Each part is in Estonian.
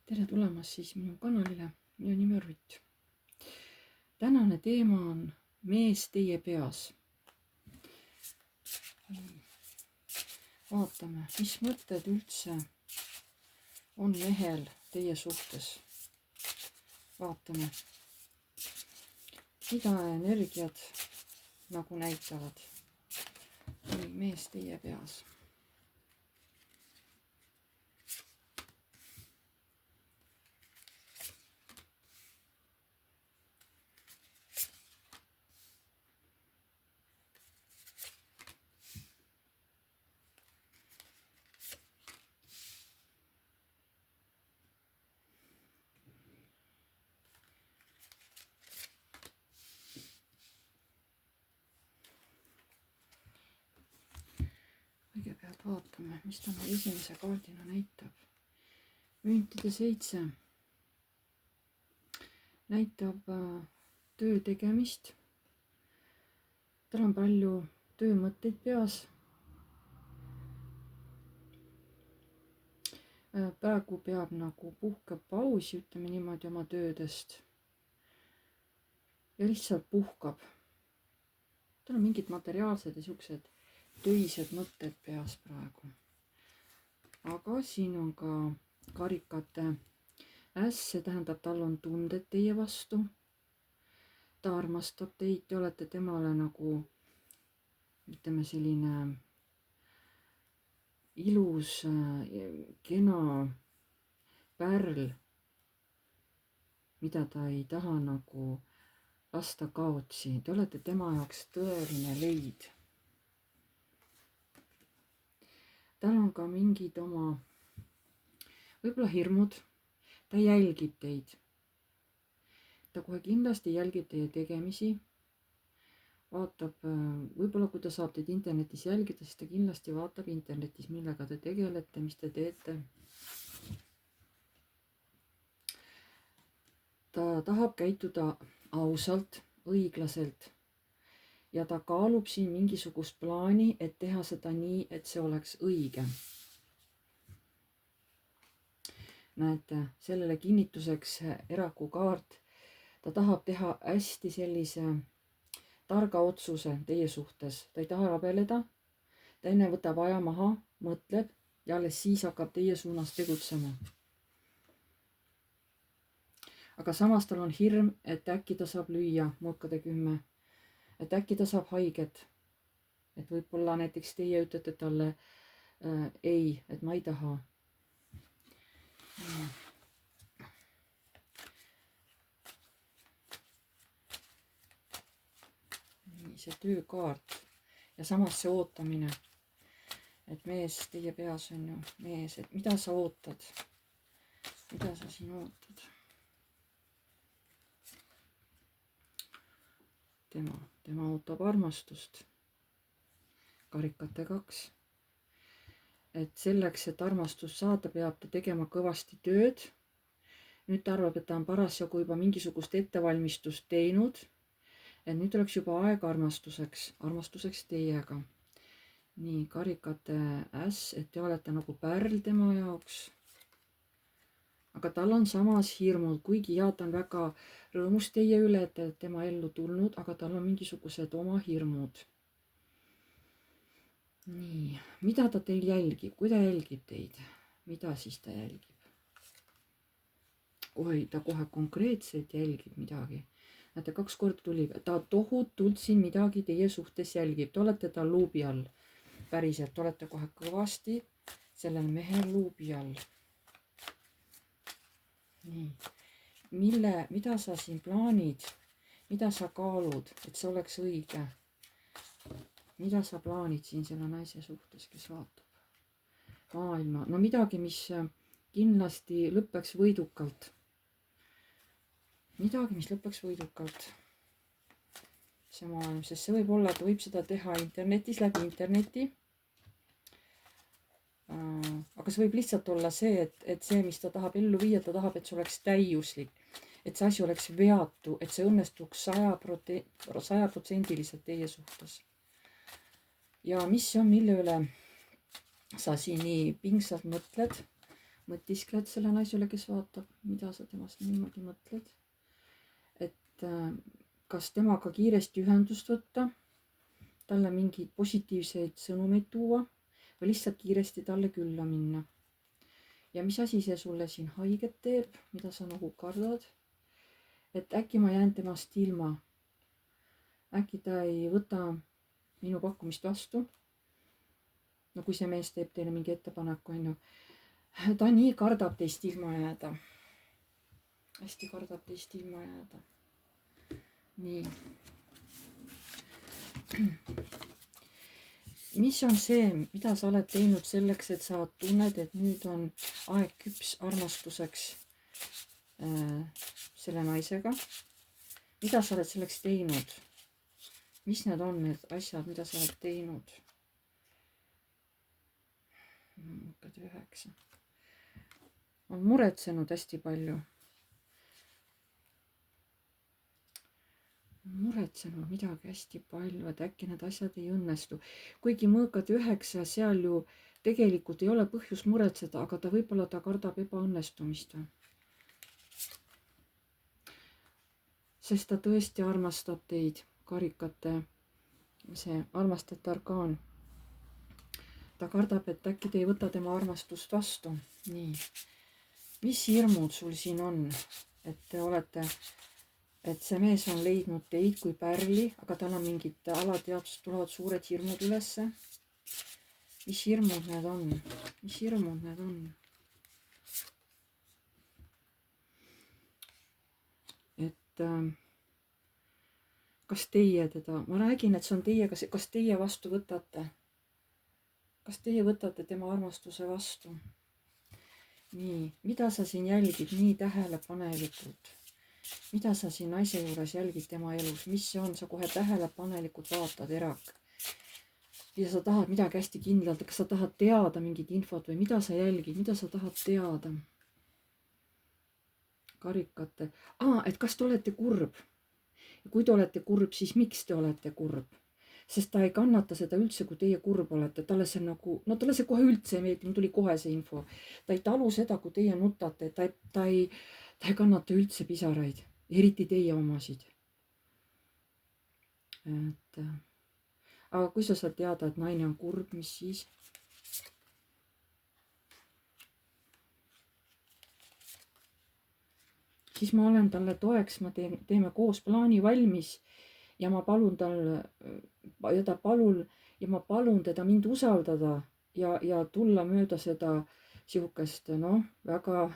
Tere tulemast siis minu kanalile, minu nimi on Rutt. Tänane teema on mees teie peas. Vaatame, mis mõtted üldse on mehel teie suhtes. Vaatame, mida energiad nagu näitavad. Mees teie peas. Kõigepealt vaatame, mis ta esimese kaardina näitab. Müntide 7 näitab töö tegemist. Tal on palju töömõtteid peas. Praegu peab nagu puhkepausi, ütleme niimoodi, oma töödest. Ja lihtsalt puhkab. Tal on mingid materiaalsed ja siuksed töised mõtted peas praegu. Aga siin on ka karikate äss, see tähendab, tal on tunded teie vastu. Ta armastab teid, te olete temale nagu, ütleme, selline ilus, kena pärl, mida ta ei taha nagu lasta kaotsi. Te olete tema jaoks tõeline leid. Tal on ka mingid oma võib-olla hirmud. Ta jälgib teid. Ta kohe kindlasti jälgib teie tegemisi. Vaatab, võib-olla kui ta saab teid internetis jälgida, siis ta kindlasti vaatab internetis, millega te tegelete, mis te teete. Ta tahab käituda ausalt, õiglaselt. Ja ta kaalub siin mingisugust plaani, et teha seda nii, et see oleks õige. Näete, sellele kinnituseks eraku kaart. Ta tahab teha hästi sellise targa otsuse teie suhtes. Ta ei taha rabeleda. Ta enne võtab aja maha, mõtleb ja alles siis hakkab teie suunas tegutsema. Aga samas tal on hirm, et äkki ta saab lüüa mulkade 10. Et äkki ta saab haiget. Et võib-olla näiteks teie ütlete talle ei, et ma ei taha. Nii, see töökaart. Ja samas see ootamine. Et mees teie peas on ju mees, et mida sa ootad? Mida sa siin ootad? Tema ootab armastust. Karikate 2. Et selleks, et armastust saada, peab ta tegema kõvasti tööd. Nüüd ta arvab, et ta on parasjagu juba mingisugust ettevalmistust teinud. Et nüüd oleks juba aeg armastuseks teiega. Nii, karikate äss, et te olete nagu pärl tema jaoks. Aga tal on samas hirmud, kuigi ta on väga rõõmus teie üle, et te olete tema ellu tulnud, aga tal on mingisugused oma hirmud. Nii, mida ta teil jälgib? Kui ta jälgib teid? Mida siis ta jälgib? Ta kohe konkreetselt jälgib midagi. Näete, 2 korda tuli. Ta tohutult siin midagi teie suhtes jälgib. Te olete ta luubi all. Päriselt, te olete kohe kõvasti sellel mehel luubi all. Nii. Mida sa siin plaanid? Mida sa kaalud, et see oleks õige? Mida sa plaanid siin selle naise suhtes, kes vaatab maailma? No midagi, mis kindlasti lõpeks võidukalt. Midagi, mis lõpeks võidukalt. See maailm, sest see võib olla, et võib seda teha internetis, läbi interneti. Aga see võib lihtsalt olla see, et see, mis ta tahab ellu viia, ta tahab, et see oleks täiuslik, et see asi oleks veatu, et see õnnestuks 100% teie suhtes. Ja mis see on, mille üle sa siin nii pingsalt mõtled? mõtiskled selle naise üle, kes vaatab, mida sa temast niimoodi mõtled. Et kas temaga kiiresti ühendust võtta, talle mingeid positiivseid sõnumeid tuua või lihtsalt kiiresti talle külla minna. Ja mis asi see sulle siin haiget teeb, mida sa nagu kardad? Et äkki ma jään temast ilma. Äkki ta ei võta minu pakkumist vastu. No kui see mees teeb teile mingi ettepaneku, on ju. Ta nii kardab teist ilma jääda. Hästi kardab teist ilma jääda. Nii. Mis on see, mida sa oled teinud selleks, et sa tunned, et nüüd on aeg küps armastuseks selle naisega? Mida sa oled selleks teinud? Mis need on need asjad, mida sa oled teinud? 9. On muretsenud hästi palju. Muretsenud midagi hästi palju, et äkki need asjad ei õnnestu. Kuigi mõõkad 9, seal ju tegelikult ei ole põhjus muretseda, aga võib-olla ta kardab ebaõnnestumist. Sest ta tõesti armastab teid, karikate, see armastajate arkaan. Ta kardab, et äkki te ei võta tema armastust vastu. Nii. Mis hirmud sul siin on, et te olete... Et see mees on leidnud teid kui pärli, aga tal on mingid alateadvused, tulevad suured hirmud ülesse. Mis hirmud need on? Mis hirmud need on? Et kas teie teda, ma räägin, et see on teie, kas teie vastu võtate? Kas teie võtate tema armastuse vastu? Nii, mida sa siin jälgid nii tähelepanelikult? Mida sa siin naise juures jälgid tema elus? Mis see on? Sa kohe tähelepanelikult vaatad, erak. Ja sa tahad midagi hästi kindlalt, kas sa tahad teada mingit infot või mida sa jälgid? Mida sa tahad teada? Karikate. Et kas te olete kurb? Ja kui te olete kurb, siis miks te olete kurb? Sest ta ei kannata seda üldse, kui teie kurb olete. Talle see nagu, no talle see kohe üldse ei meeldi, mul tuli kohe see info. Ta ei talu seda, kui teie nutate, ta ei kannata üldse pisaraid, eriti teie omasid. Aga kui sa saad teada, et naine on kurb, mis siis? Siis ma olen talle toeks, me teeme koos plaani valmis ja ma palun ma palun teda mind usaldada ja tulla mööda seda sihukest, väga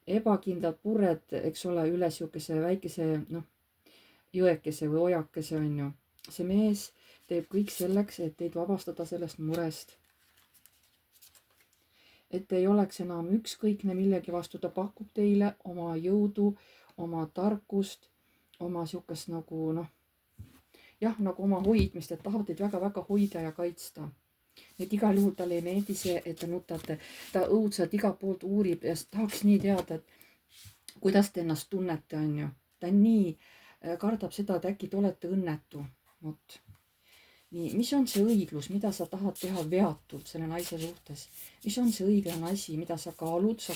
ebakindlad purred, eks ole, üle sihukese väikese, jõekese või ojakese, on ju. See mees teeb kõik selleks, et teid vabastada sellest murest. Et ei oleks enam ükskõikne millegi vastu, ta pakub teile oma jõudu, oma tarkust, oma sihukest nagu, nagu oma hoidmist, et tahab teid väga-väga hoida ja kaitsta. Et igal juhul talle ei meeldi see, et te nutate. Ta õudselt iga poolt uurib ja tahaks nii teada, et kuidas te ennast tunnete, on ju. Ta nii kardab seda, et äkki te olete õnnetu. Nii, mis on see õiglus, mida sa tahad teha veatult selle naise suhtes? Mis on see õiglane asi, mida sa kaalud, sa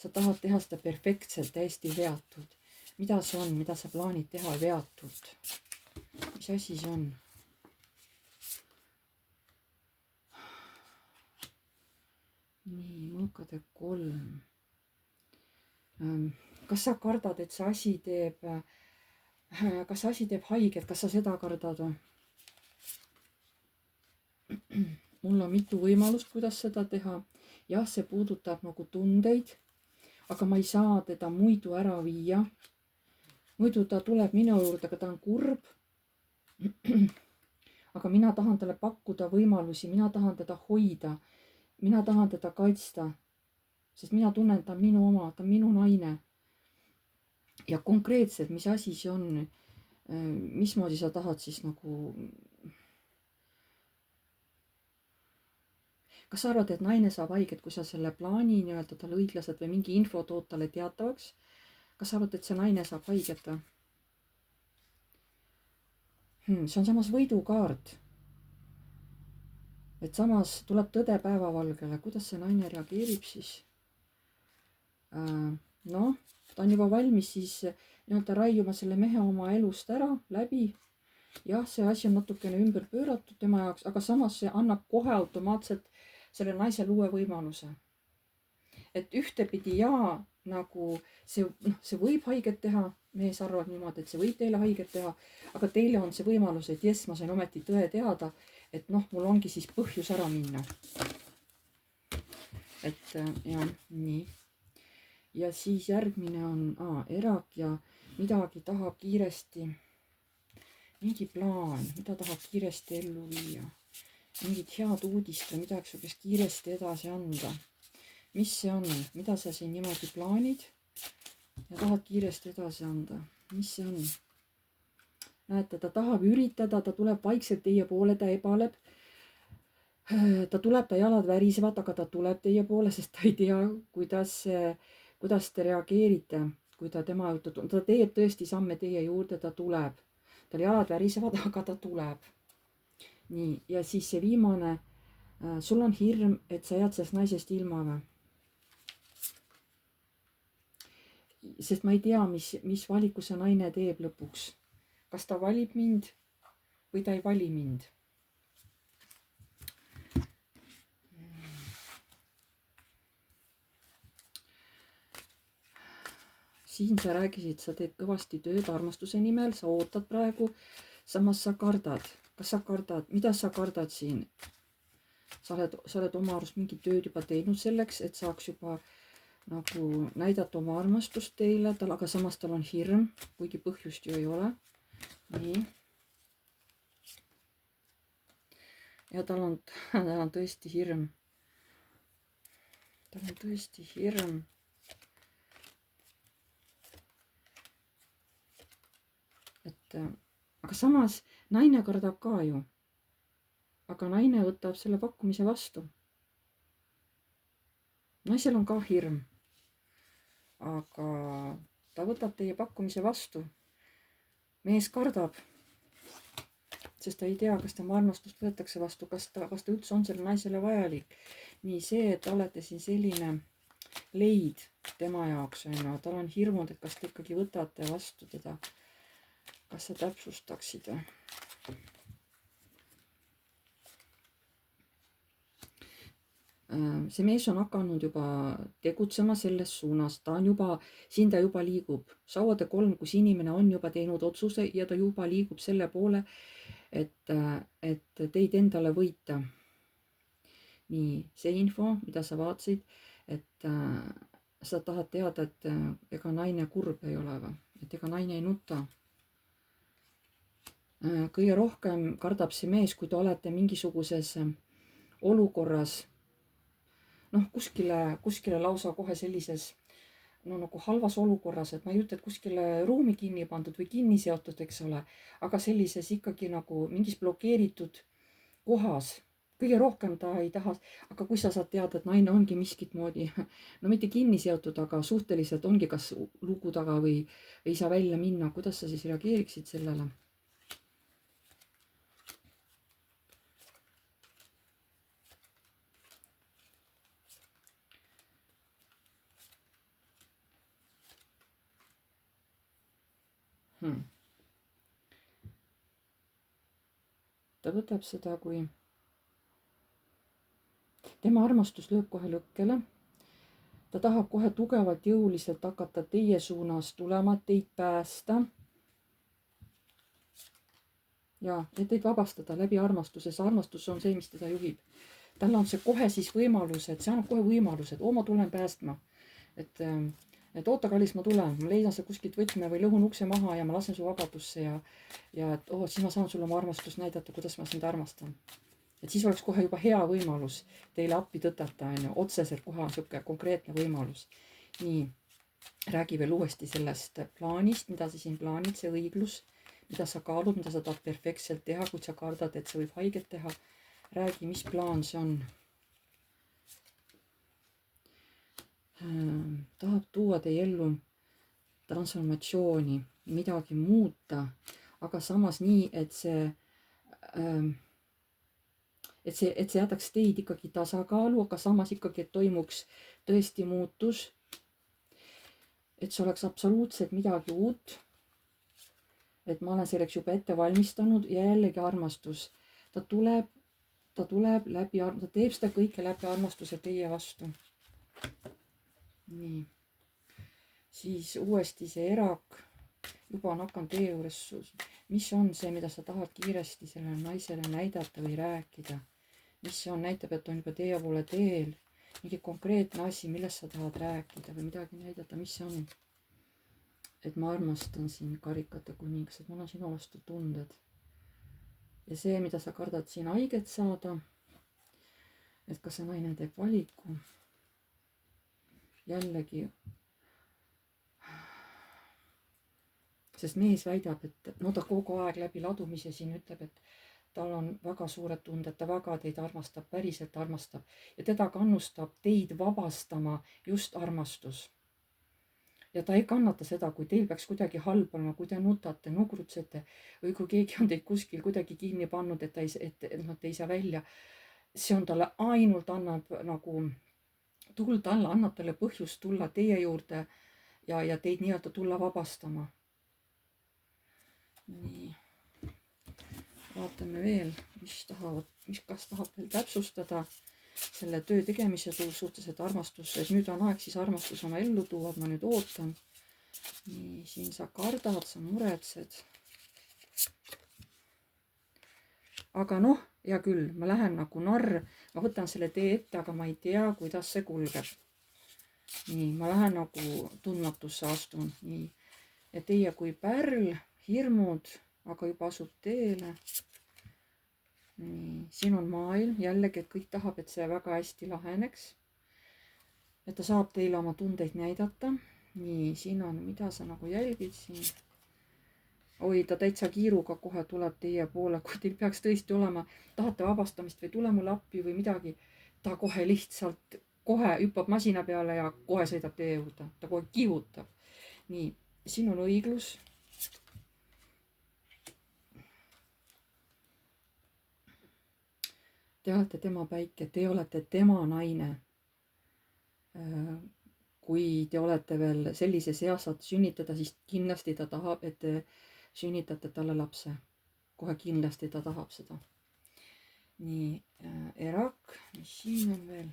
tahad teha seda perfektselt, täiesti veatult. Mida see on, mida sa plaanid teha veatult? Mis asi see on? Nii, mõõkade 3. Kas sa kardad, et see asi teeb, haiget, kas sa seda kardad? Mul on mitu võimalust, kuidas seda teha. Jah, see puudutab nagu tundeid, aga ma ei saa teda muidu ära viia. Muidu ta tuleb minu juurde, aga ta on kurb. Aga mina tahan talle pakkuda võimalusi, mina tahan teda hoida. Mina tahan teda kaitsta, sest mina tunnen, ta on minu oma, ta on minu naine. Ja konkreetselt, mis asi see on, mismoodi sa tahad siis nagu... Kas sa arvad, et naine saab haiget, kui sa selle plaani nii-öelda talle õiglaselt või mingi info tood talle teatavaks? Kas sa arvad, et see naine saab haiget? See on samas võidukaart. et samas tuleb tõde päevavalgele, kuidas see naine reageerib siis. Noh, ta on juba valmis siis nii-öelda raiuma selle mehe oma elust ära läbi. Jah, see asi on natukene ümber pööratud tema jaoks, aga samas see annab kohe automaatselt selle naisele uue võimaluse. Et ühtepidi jaa, nagu see võib haiget teha, mees arvab niimoodi, et see võib teile haiget teha, aga teile on see võimalus, et jess, ma sain ometi tõe teada, et noh, mul ongi siis põhjus ära minna. Et jah, nii. Ja siis järgmine on erak ja midagi tahab kiiresti, mingi plaan, mida tahab kiiresti ellu viia. Mingid head uudist või midagi sugust kiiresti edasi anda. Mis see on, mida sa siin niimoodi plaanid ja tahad kiiresti edasi anda? Mis see on? Näete, ta tahab üritada, ta tuleb vaikselt teie poole, ta ebaleb. Ta tuleb, ta jalad värisevad, aga ta tuleb teie poole, sest ta ei tea, kuidas te reageerite, kui ta tema juurde tuleb. Ta teeb tõesti samme teie juurde, ta tuleb. Tal jalad värisevad, aga ta tuleb. Nii, ja siis see viimane. Sul on hirm, et sa jääd sellest naisest ilma või? Sest ma ei tea, mis valiku see naine teeb lõpuks. Kas ta valib mind või ta ei vali mind? Siin sa räägisid, sa teed kõvasti tööd armastuse nimel, sa ootad praegu, samas sa kardad. Kas sa kardad, mida sa kardad siin? Sa oled oma arust mingi tööd juba teinud selleks, et saaks juba nagu näidata oma armastust teile, aga samas tal on hirm, kuigi põhjust ju ei ole. Nii. Ja tal on tõesti hirm. Tal on tõesti hirm. Aga samas naine kardab ka ju. Aga naine võtab selle pakkumise vastu. Naisel on ka hirm. Aga ta võtab teie pakkumise vastu. Mees kardab, sest ta ei tea, kas tema armastust võetakse vastu, kas ta üldse on selle naisele vajalik. Nii see, et olete siin selline leid tema jaoks, tal on hirmud, et kas te ikkagi võtate vastu teda. Kas sa täpsustaksid? See mees on hakanud juba tegutsema selles suunas, ta juba liigub. Sauade 3, kus inimene on juba teinud otsuse ja ta juba liigub selle poole, et teid endale võita. Nii, see info, mida sa vaatasid, et sa tahad teada, et ega naine kurb ei ole või, et ega naine ei nuta. Kõige rohkem kardab see mees, kui te olete mingisuguses olukorras, kuskile lausa kohe sellises, nagu halvas olukorras, et ma ei ütle, et kuskile ruumi kinni pandud või kinni seotud, eks ole, aga sellises ikkagi nagu mingis blokeeritud kohas. Kõige rohkem ta ei taha, aga kui sa saad teada, et naine ongi miskit moodi, mitte kinni seotud, aga suhteliselt ongi kas lugu taga või ei saa välja minna, kuidas sa siis reageeriksid sellele? Ta võtab seda, kui tema armastus lööb kohe lõkkele. Ta tahab kohe tugevalt jõuliselt hakata teie suunas tulema, teid päästa. Ja teid vabastada läbi armastuse. See armastus on see, mis teda juhib. Tal on see kohe siis võimalus, et see annab kohe võimalus, et ma tulen päästma. Et oota, kallis, ma tulen, ma leidan seal kuskilt võtme või lõhun ukse maha ja ma lasen su vabadusse ja et siis ma saan sulle oma armastust näidata, kuidas ma sind armastan. Et siis oleks kohe juba hea võimalus teile appi tõtata, otseselt kohe on siuke konkreetne võimalus. Nii, räägi veel uuesti sellest plaanist, mida sa siin plaanid, see õiglus, mida sa kaalud, mida sa tahad perfektselt teha, kuid sa kardad, et see võib haiget teha. Räägi, mis plaan see on? Tahab tuua teie ellu transformatsiooni, midagi muuta, aga samas nii, et see et see jätaks teid ikkagi tasakaalu, aga samas ikkagi, et toimuks tõesti muutus. Et see oleks absoluutselt midagi uut. Et ma olen selleks juba ette valmistanud ja jällegi armastus. Ta tuleb läbi, ta teeb seda kõike läbi armastuse teie vastu. Nii. Siis uuesti see erak. Juba on hakanud teie juures. Mis on see, mida sa tahad kiiresti sellele naisele näidata või rääkida? Mis see on? Näitab, et on juba teie poole teel. Mingi konkreetne asi, millest sa tahad rääkida või midagi näidata. Mis see on? Et ma armastan sind, karikate kuningas, et mul on sinu vastu tunded. Ja see, mida sa kardad siin haiget saada, et kas see naine teeb valiku. Jällegi, sest mees väidab, et no ta kogu aeg läbi ladumise siin ütleb, et tal on väga suured tunded, ta väga teid armastab, päriselt armastab ja teda kannustab teid vabastama just armastus. Ja ta ei kannata seda, kui teil peaks kuidagi halb olema, kui te nutate, nugrutsete või kui keegi on teid kuskil kuidagi kinni pannud, et te ei saa välja. See on talle ainult annab nagu tuld alla, annab talle põhjust tulla teie juurde ja teid nii-öelda tulla vabastama. Nii. Vaatame veel, kas tahab veel täpsustada selle töö tegemise suhtes, et armastus, et nüüd on aeg siis armastus oma ellu tuua, ma nüüd ootan. Nii, siin sa kardad, sa muretsed. Aga noh, hea küll, ma lähen nagu narr, ma võtan selle tee ette, aga ma ei tea, kuidas see kulgeb. Nii, ma lähen nagu tundmatusse astun. Nii, ja teie kui pärl, hirmud, aga juba asub teele. Nii, siin on maailm, jällegi, et kõik tahab, et see väga hästi laheneks. Et ta saab teile oma tundeid näidata. Nii, siin on, mida sa nagu jälgid siin. Oi, ta täitsa kiiruga kohe tuleb teie poole, kui teil peaks tõesti olema, tahate vabastamist või tule mulle appi või midagi. Ta kohe lihtsalt, kohe hüppab masina peale ja kohe sõidab teie juurde. Ta kohe kihutab. Nii, siin on õiglus. Te olete tema päike, te olete tema naine. Kui te olete veel sellises eas saate sünnitada, siis kindlasti ta tahab, et te sünnitate talle lapse. Kohe kindlasti ta tahab seda. Nii, erak, mis siin on veel?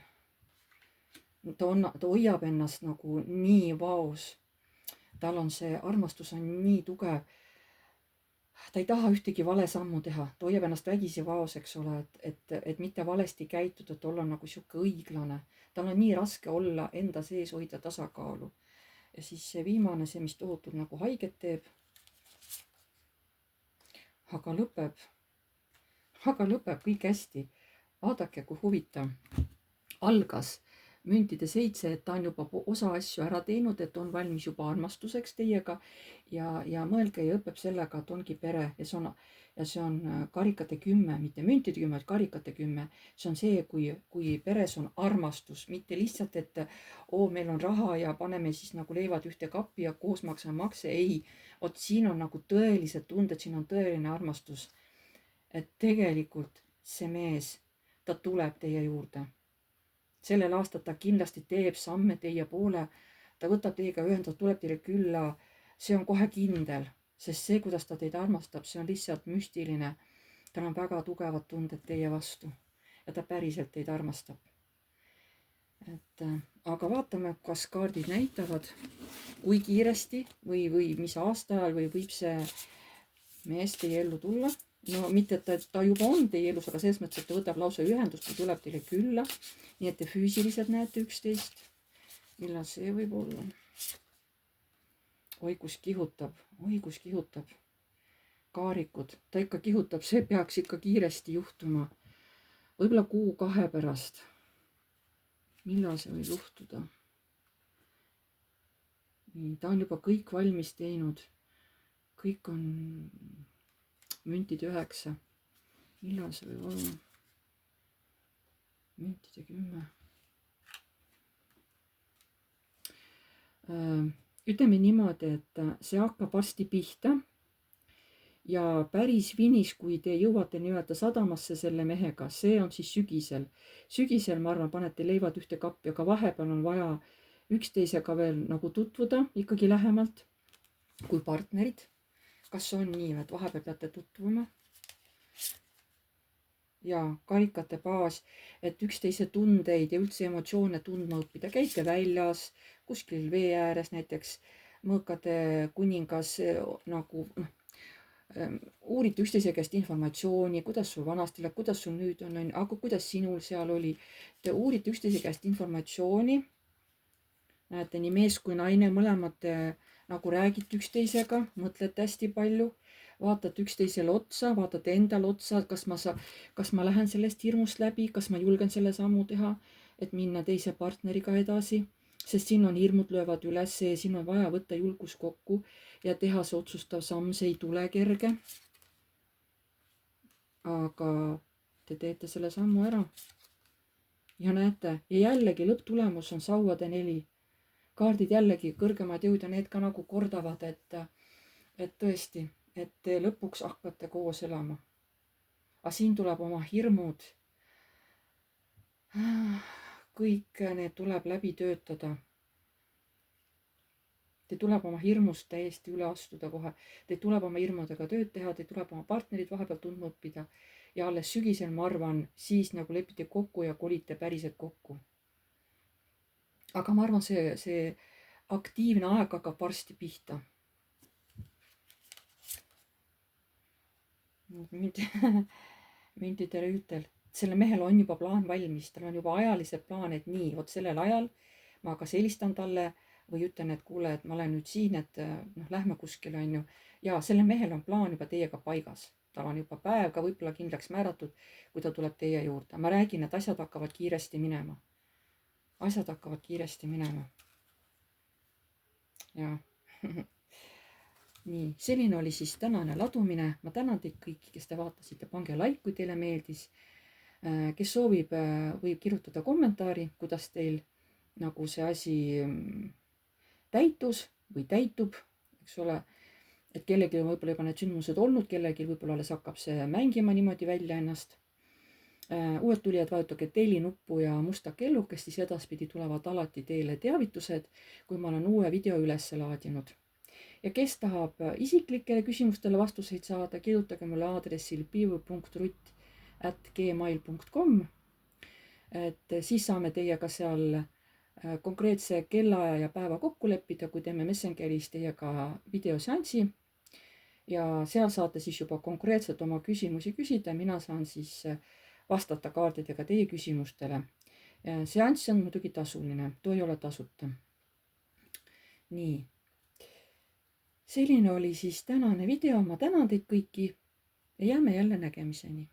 Ta hoiab ennast nagu nii vaos. Tal on see armastus on nii tugev. Ta ei taha ühtegi vale sammu teha, ta hoiab ennast vägisi vaos, eks ole, et mitte valesti käituda, et olla nagu sihuke õiglane. Tal on nii raske olla enda sees hoida tasakaalu. Ja siis see viimane, see, mis tohutult nagu haiget teeb. Aga lõpeb kõik hästi. Vaadake, kui huvitav. Algas müntide 7, et ta on juba osa asju ära teinud, et on valmis juba armastuseks teiega ja mõelge ja õpeb sellega, et ongi pere ja see on karikate 10, mitte müntide 10, vaid karikate 10. See on see, kui peres on armastus, mitte lihtsalt, et meil on raha ja paneme siis nagu leivad ühte kappi ja koos maksame makse. Ei, vot siin on nagu tõelised tunded, siin on tõeline armastus. Et tegelikult see mees, ta tuleb teie juurde. Sellel aastal ta kindlasti teeb samme teie poole, ta võtab teiega ühendust, tuleb teile külla, see on kohe kindel, sest see, kuidas ta teid armastab, see on lihtsalt müstiline. Tal on väga tugevad tunded teie vastu ja ta päriselt teid armastab. Aga vaatame, kas kaardid näitavad, kui kiiresti või mis aastaajal või võib see mees teie ellu tulla. No mitte, et ta juba on teie elus, aga selles mõttes, et ta võtab lausa ühendust, kui tuleb teile külla. Nii et te füüsiliselt näete üksteist. Millal see võib olla? Oi, kus kihutab. Kaarikud. Ta ikka kihutab, see peaks ikka kiiresti juhtuma. Võib-olla 1-2 pärast. Millal see võib juhtuda? Nii, ta on juba kõik valmis teinud. Kõik on müntide 9. Millal see võib olla? Müntide 10. Ütleme niimoodi, et see hakkab varsti pihta ja päris finis, kui te jõuate nii-öelda sadamasse selle mehega, see on siis sügisel. sügisel, ma arvan, panete leivad ühte kappi, aga vahepeal on vaja üksteisega veel nagu tutvuda ikkagi lähemalt kui partnerid. kas on nii, et vahepeal peate tutvuma? ja karikate baas, et üksteise tundeid ja üldse emotsioone tundma õppida. käite väljas, kuskil vee ääres näiteks, mõõkade kuningas nagu uurite üksteise käest informatsiooni, kuidas sul vanasti läheb, kuidas sul nüüd on, aga kuidas sinul seal oli. Te uurite üksteise käest informatsiooni. näete, nii mees kui naine, mõlemad nagu räägite üksteisega, mõtlete hästi palju, vaatate üksteisele otsa, vaatate endale otsa, kas ma lähen sellest hirmust läbi, kas ma julgen selle sammu teha, et minna teise partneriga edasi. Sest siin on hirmud löövad üles ja siin on vaja võtta julgus kokku ja teha see otsustav samm. See ei tule kerge. aga te teete selle sammu ära. ja näete, ja jällegi lõpptulemus on sauade 4. kaardid jällegi kõrgemad jõud ja need ka nagu kordavad, et tõesti, et te lõpuks hakkate koos elama. aga siin tuleb oma hirmud, kõik need tuleb läbi töötada. Teil tuleb oma hirmust täiesti üle astuda kohe. Teil tuleb oma hirmudega tööd teha, teil tuleb oma partnerid vahepeal tundma õppida. Ja alles sügisel, ma arvan, siis nagu lepite kokku ja kolite päriselt kokku. aga ma arvan, see aktiivne aeg hakkab varsti pihta. müntide rüütel. Selle mehel on juba plaan valmis, tal on juba ajalised plaan, et nii, vot sellel ajal ma kas helistan talle või ütlen, et kuule, et ma olen nüüd siin, et lähme kuskile, on ju. Ja sellel mehel on plaan juba teiega paigas. Tal on juba päev ka võib-olla kindlaks määratud, kui ta tuleb teie juurde. Ma räägin, et asjad hakkavad kiiresti minema. Asjad hakkavad kiiresti minema. Ja nii, selline oli siis tänane ladumine. Ma tänan teid kõiki, kes te vaatasite. Pange like, kui teile meeldis. Kes soovib, võib kirjutada kommentaari, kuidas teil nagu see asi täitus või täitub, eks ole. Et kellelgi on võib-olla juba need sündmused olnud, kellelgi võib-olla alles hakkab see mängima niimoodi välja ennast. Uued tulijad, vajutage telli nuppu ja musta kellukest, siis edaspidi tulevad alati teile teavitused, kui ma olen uue video üles laadinud. Ja kes tahab isiklikele küsimustele vastuseid saada, kirjutage mulle aadressil piiv.rutt@gmail.com. et siis saame teiega seal konkreetse kellaaja ja päeva kokku leppida, kui teeme Messengeris teiega videoseansi. Ja seal saate siis juba konkreetselt oma küsimusi küsida. Mina saan siis vastata kaardidega teie küsimustele. Seanss on muidugi tasuline, too ei ole tasuta. Nii. Selline oli siis tänane video. Ma tänan teid kõiki ja jääme jälle nägemiseni.